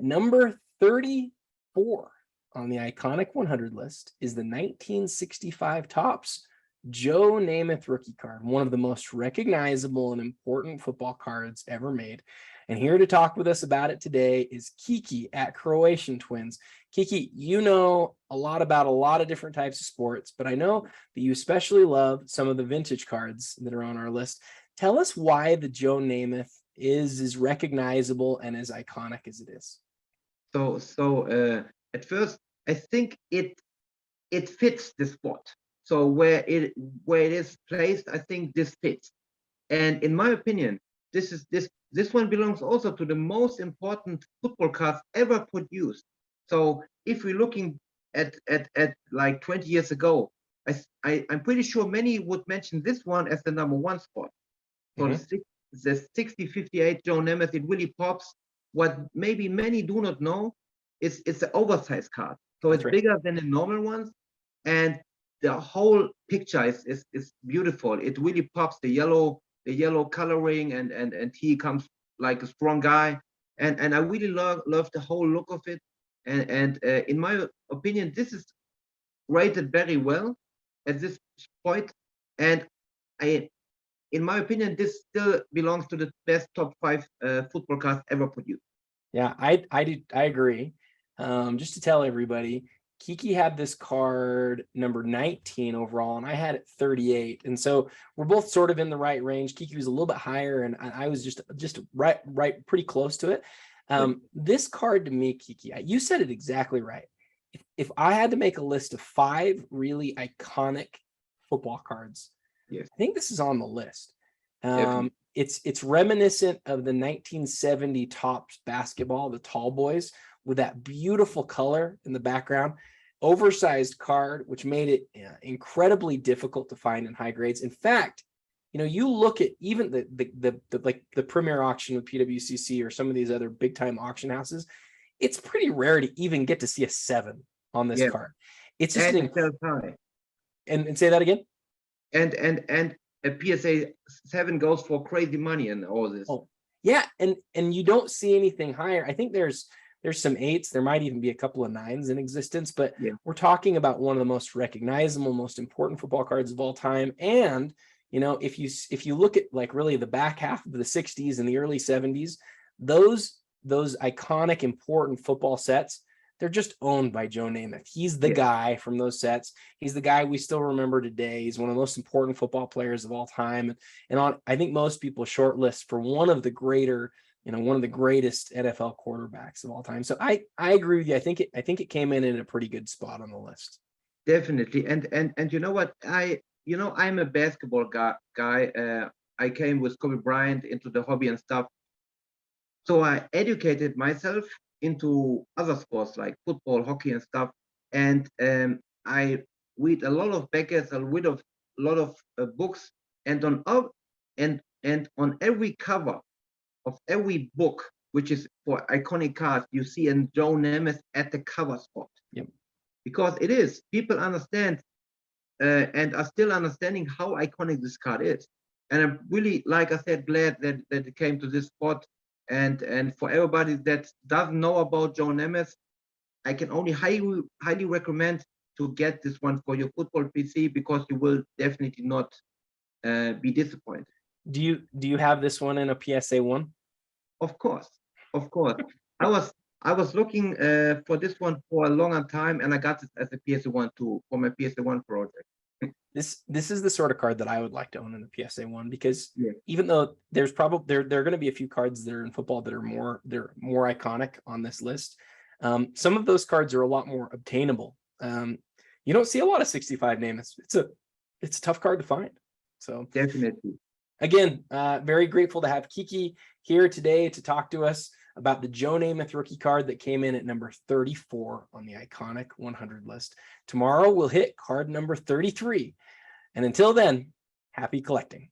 number 34 on the iconic 100 list is the 1965 Topps Joe Namath rookie card, one of the most recognizable and important football cards ever made. And here to talk with us about it today is Kiki at Croatian Twins. Kiki, you know a lot about a lot of different types of sports, but I know that you especially love some of the vintage cards that are on our list. Tell us why the Joe Namath is as recognizable and as iconic as it is. So at first, I think it fits the spot. So where it is placed, I think this fits. And in my opinion, this one belongs also to the most important football cards ever produced. So if we're looking at like 20 years ago, I'm pretty sure many would mention this one as the #1 spot. So the 6058 Joe Namath, it really pops. What maybe many do not know is it's an oversized card. So it's bigger than the normal ones, and the whole picture is beautiful. It really pops, the yellow coloring, and he comes like a strong guy, and I really love the whole look of it. And in my opinion, this is rated very well at this point, and in my opinion, this still belongs to the best top 5 football cards ever produced. Yeah, I agree. Just to tell everybody, Kiki had this card number 19 overall, and I had it 38. And so we're both sort of in the right range. Kiki was a little bit higher, and I was just right pretty close to it. This card to me, Kiki, you said it exactly right. If I had to make a list of 5 really iconic football cards, yes, I think this is on the list. It's reminiscent of the 1970 Topps basketball, the tall boys, with that beautiful color in the background, oversized card, which made it incredibly difficult to find in high grades. In fact, you know, you look at even the premier auction with PWCC or some of these other big time auction houses, it's pretty rare to even get to see a 7 on this card. It's just and say that again. And a PSA 7 goes for crazy money and all this. Oh, yeah, and you don't see anything higher. I think there's some 8s. There might even be a couple of 9s in existence, but we're talking about one of the most recognizable, most important football cards of all time. And you know, if you look at like really the back half of the 60s and the early 70s, those iconic, important football sets, they're just owned by Joe Namath. He's the guy from those sets. He's the guy we still remember today. He's one of the most important football players of all time. And I think most people shortlist for one of the greatest NFL quarterbacks of all time. So I agree with you. I think it came in a pretty good spot on the list. Definitely. And you know what? I'm a basketball guy. I came with Kobe Bryant into the hobby and stuff. So I educated myself into other sports like football, hockey, and stuff. And I read a lot of Beckett's, I read a lot of books, and on every cover of every book, which is for iconic cards, you see a Joe Namath at the cover spot. Because it is, people understand and are still understanding how iconic this card is. And I'm really, like I said, glad that it came to this spot. And for everybody that doesn't know about Joe Namath, I can only highly recommend to get this one for your football PC, because you will definitely not be disappointed. Do you have this one in a PSA 1? Of course. I was looking for this one for a longer time, and I got it as a PSA 1 too for my PSA 1 project. This is the sort of card that I would like to own in the PSA 1, because even though there's probably there are going to be a few cards that are in football that are more iconic on this list, some of those cards are a lot more obtainable. You don't see a lot of 65 Namaths. It's a tough card to find. So definitely. Again, very grateful to have Kiki here today to talk to us about the Joe Namath rookie card that came in at number 34 on the iconic 100 list. Tomorrow we'll hit card number 33. And until then, happy collecting.